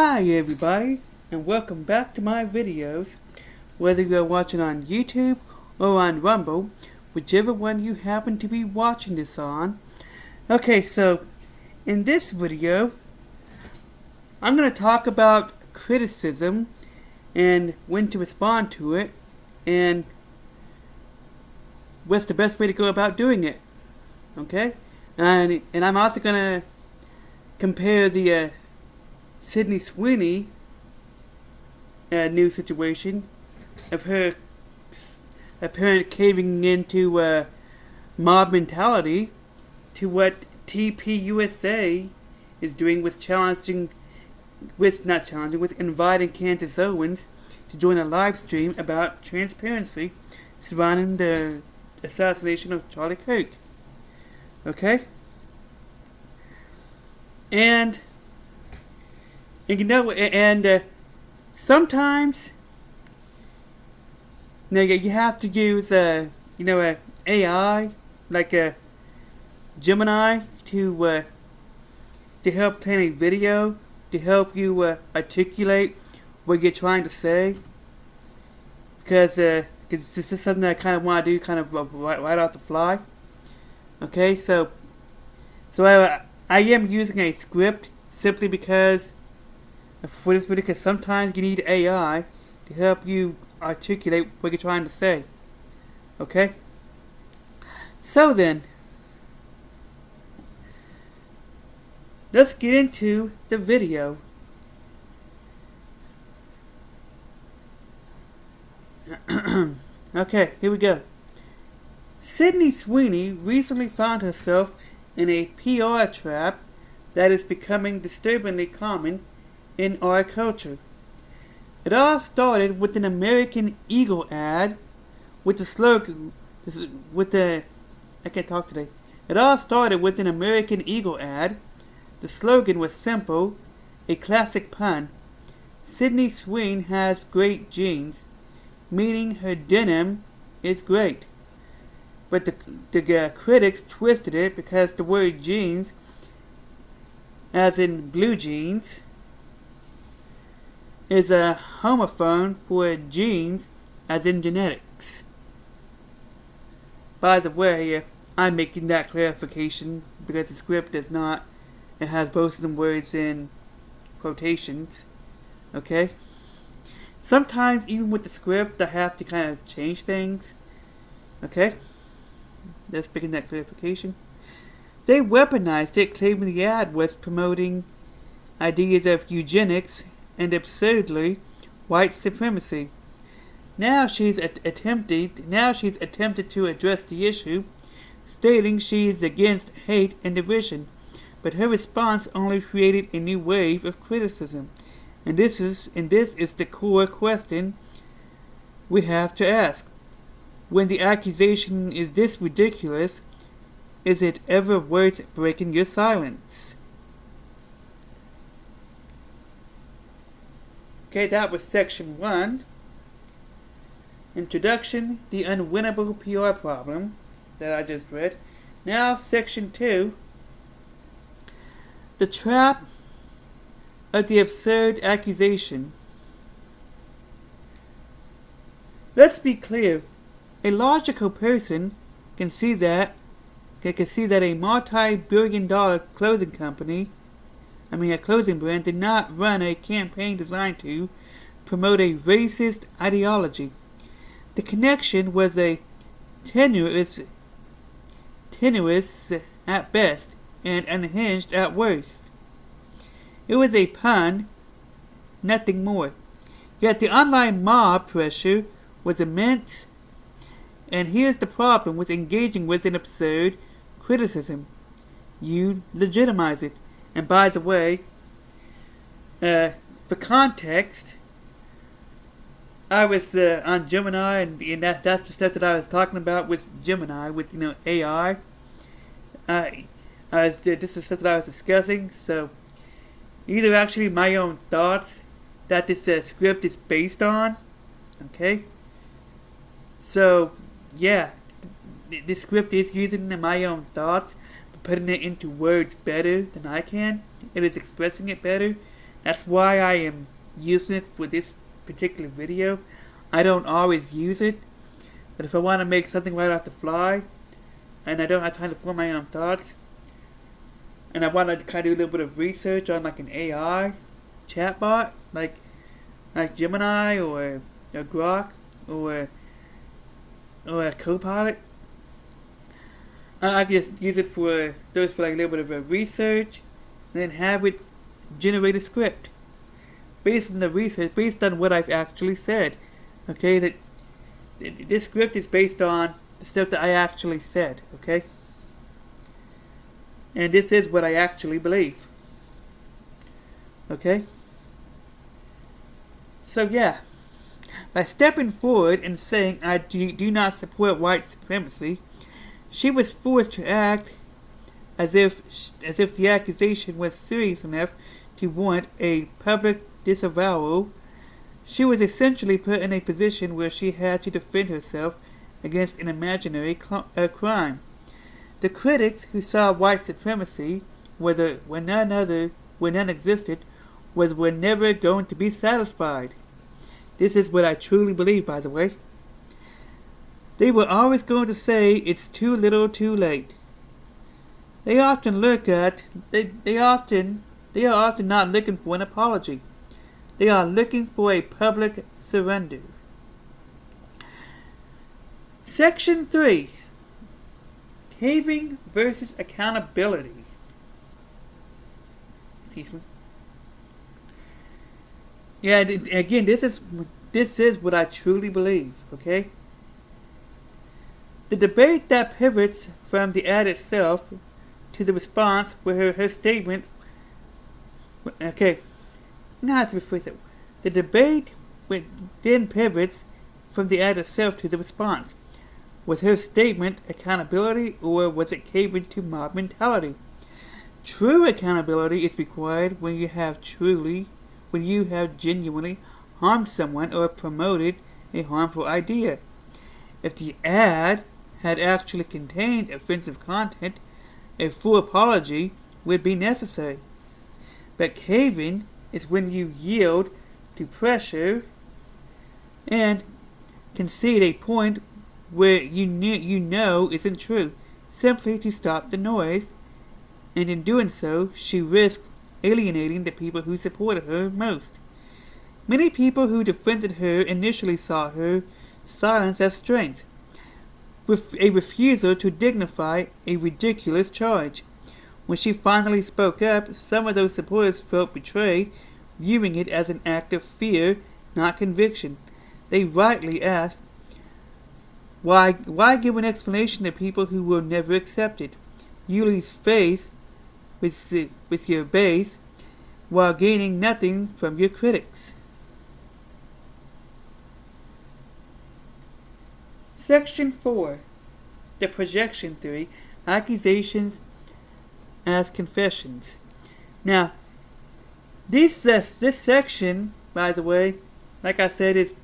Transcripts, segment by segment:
Hi everybody, and welcome back to my videos. Whether you're watching on YouTube or on Rumble, whichever one you happen to be watching this on. Okay, so in this video, I'm going to talk about criticism and when to respond to it, and what's the best way to go about doing it. Okay, and I'm also going to compare the Sydney Sweeney new situation of her apparent caving into mob mentality to what TPUSA is doing with inviting Candace Owens to join a live stream about transparency surrounding the assassination of Charlie Kirk. Okay? And you know, sometimes, you have to use, a AI, like a Gemini, to help plan a video, to help you articulate what you're trying to say. Because this is something that I kind of want to do, kind of right off the fly. Okay, so I am using a script simply because for this video, because sometimes you need AI to help you articulate what you're trying to say. Okay? So then, let's get into the video. Okay, here we go. Sydney Sweeney recently found herself in a PR trap that is becoming disturbingly common in our culture. It all started with an American Eagle ad with the slogan, It all started with an American Eagle ad. The slogan was simple, a classic pun. Sydney Sweeney has great genes, meaning her denim is great. But the critics twisted it because the word jeans, as in blue jeans, is a homophone for genes, as in genetics. By the way, I'm making that clarification because the script does not. It has both of them words in quotations. Okay? Sometimes, even with the script, I have to kind of change things. Okay? Just making that clarification. They weaponized it, claiming the ad was promoting ideas of eugenics and absurdly white supremacy. Now she's attempted to address the issue, stating she is against hate and division, but her response only created a new wave of criticism. And this is the core question we have to ask. When the accusation is this ridiculous, is it ever worth breaking your silence? Okay, that was section 1. Introduction, the unwinnable PR problem that I just read. Now, section 2. The trap of the absurd accusation. Let's be clear. A logical person can see that a multi-billion-dollar clothing brand did not run a campaign designed to promote a racist ideology. The connection was a tenuous at best and unhinged at worst. It was a pun, nothing more. Yet the online mob pressure was immense, and here's the problem with engaging with an absurd criticism. You legitimize it. And by the way, for context, I was on Gemini, and that's the stuff that I was talking about with Gemini, with AI. This is stuff that I was discussing. So, these are actually my own thoughts that this script is based on. Okay. So, yeah, this script is using my own thoughts, but putting it into words better than I can. It is expressing it better That's why I am using it for this particular video. I don't always use it, but if I want to make something right off the fly, and I don't have time to form my own thoughts, and I want to kind of do a little bit of research on like an AI chatbot, like Gemini or a Grok or a Copilot, I can just use it for like a little bit of a research, and then have it generate a script based on the research, based on what I've actually said. Okay, that this script is based on the stuff that I actually said. Okay, and this is what I actually believe. Okay, so yeah, by stepping forward and saying I do not support white supremacy, she was forced to act as if the accusation was serious enough to warrant a public disavowal. She was essentially put in a position where she had to defend herself against an imaginary crime. The critics who saw white supremacy, whether when none existed, were never going to be satisfied. This is what I truly believe, by the way. They were always going to say it's too little too late. They are often not looking for an apology. They are looking for a public surrender. Section 3. Caving versus accountability. Excuse me. Yeah, again, this is what I truly believe, okay? The debate that pivots from the ad itself to the response where her statement... Okay, now I have to rephrase it. The debate then pivots from the ad itself to the response. Was her statement accountability, or was it caving to mob mentality? True accountability is required when you have genuinely harmed someone or promoted a harmful idea. If the ad had actually contained offensive content, a full apology would be necessary. But caving is when you yield to pressure and concede a point where you know isn't true, simply to stop the noise, and in doing so, she risked alienating the people who supported her most. Many people who defended her initially saw her silence as strength, with a refusal to dignify a ridiculous charge. When she finally spoke up, some of those supporters felt betrayed, viewing it as an act of fear, not conviction. They rightly asked, why give an explanation to people who will never accept it? You lose face with your base while gaining nothing from your critics. Section 4. The projection theory. Accusations as confessions. Now, this section, by the way, like I said, this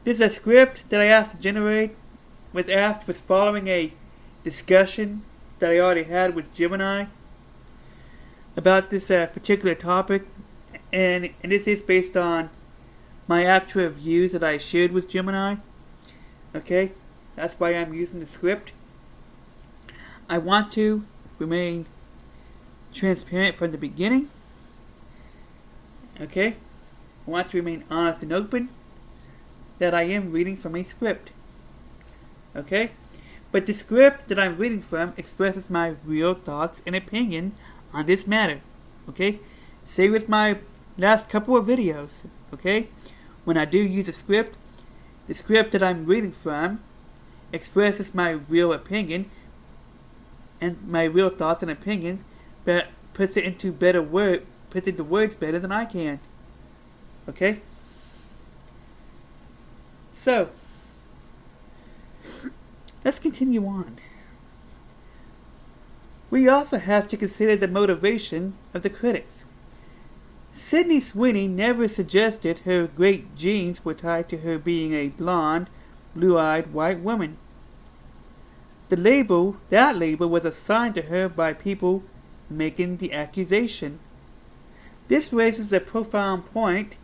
is a script that I asked to generate, was following a discussion that I already had with Gemini about this particular topic, and this is based on my actual views that I shared with Gemini. Okay, that's why I'm using the script. I want to remain transparent from the beginning. Okay, I want to remain honest and open that I am reading from a script. Okay, but the script that I'm reading from expresses my real thoughts and opinion on this matter. Okay, same with my last couple of videos. Okay, when I do use a script, the script that I'm reading from expresses my real opinion and my real thoughts and opinions, but puts it into words better than I can. Okay? So, let's continue on. We also have to consider the motivation of the critics. Sydney Sweeney never suggested her great genes were tied to her being a blonde, blue-eyed white woman. That label was assigned to her by people making the accusation. This raises a profound point.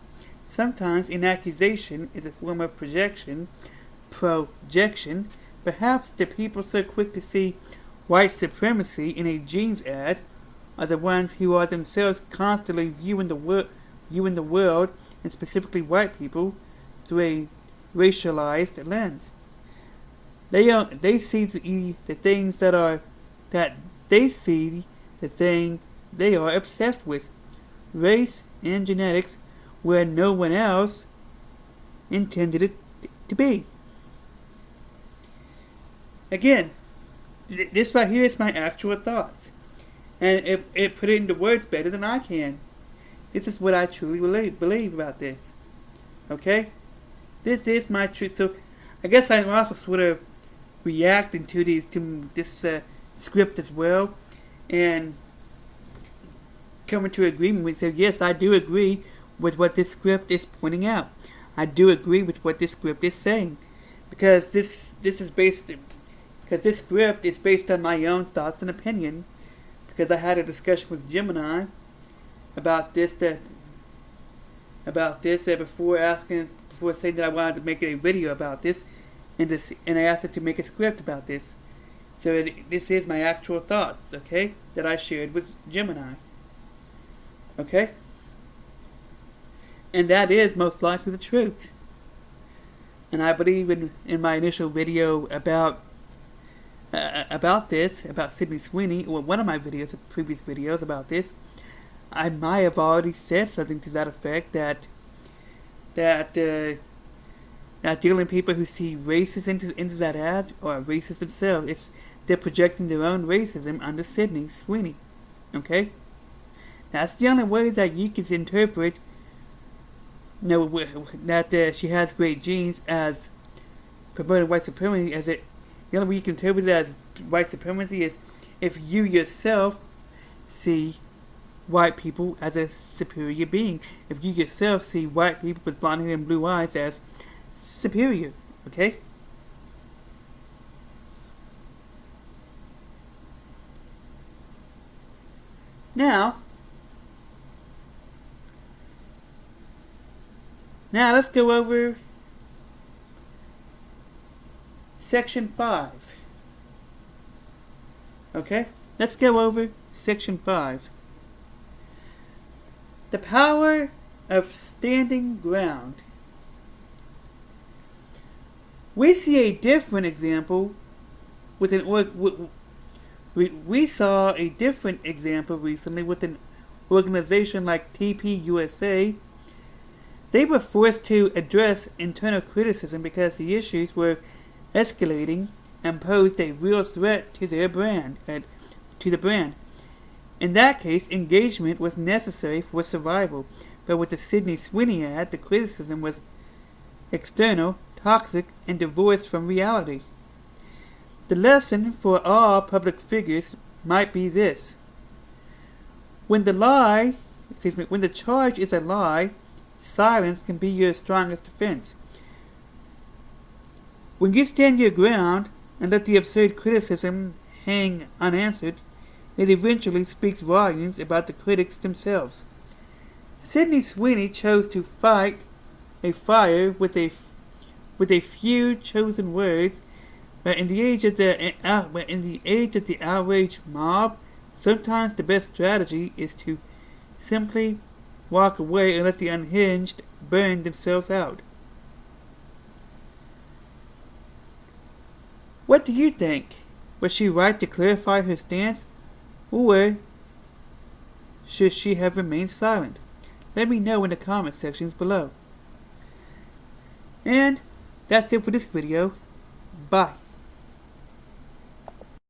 Sometimes an accusation is a form of projection. Perhaps the people so quick to see white supremacy in a jeans ad are the ones who are themselves constantly viewing the world, and specifically white people, through a racialized lens. They see the things they are obsessed with, race and genetics, where no one else intended it to be. Again, this right here is my actual thoughts, and it put it into words better than I can. This is what I truly believe about this. Okay? This is my truth. So I guess I'm also sort of reacting to this script as well, and coming to agreement with. So yes, I do agree with what this script is pointing out. I do agree with what this script is saying, because this script is based on my own thoughts and opinion. Because I had a discussion with Gemini about this before saying that I wanted to make a video about this, and I asked it to make a script about this. So this is my actual thoughts, okay, that I shared with Gemini. Okay? And that is most likely the truth. And I believe in my initial video about Sydney Sweeney, or one of my previous videos about this, I might have already said something to that effect, that the only people who see races into that ad are racist themselves. They're projecting their own racism onto Sydney Sweeney. Okay? That's the only way that you can interpret that she has great genes as promoting white supremacy. The only way you can interpret it as white supremacy is if you yourself see white people as a superior being. If you yourself see white people with blonde hair and blue eyes as superior. Okay? Now let's go over Section 5. Okay? Let's go over Section 5. The power of standing ground. We see a different example with we saw a different example recently with an organization like TPUSA. They were forced to address internal criticism because the issues were escalating and posed a real threat to their brand. In that case, engagement was necessary for survival, but with the Sydney Sweeney ad, the criticism was external, toxic, and divorced from reality. The lesson for all public figures might be this: when the charge is a lie, silence can be your strongest defense. When you stand your ground and let the absurd criticism hang unanswered, it eventually speaks volumes about the critics themselves. Sydney Sweeney chose to fight a fire with a few chosen words, but in the age of the outraged mob, sometimes the best strategy is to simply walk away and let the unhinged burn themselves out. What do you think? Was she right to clarify her stance, or should she have remained silent? Let me know in the comment sections below. And that's it for this video. Bye.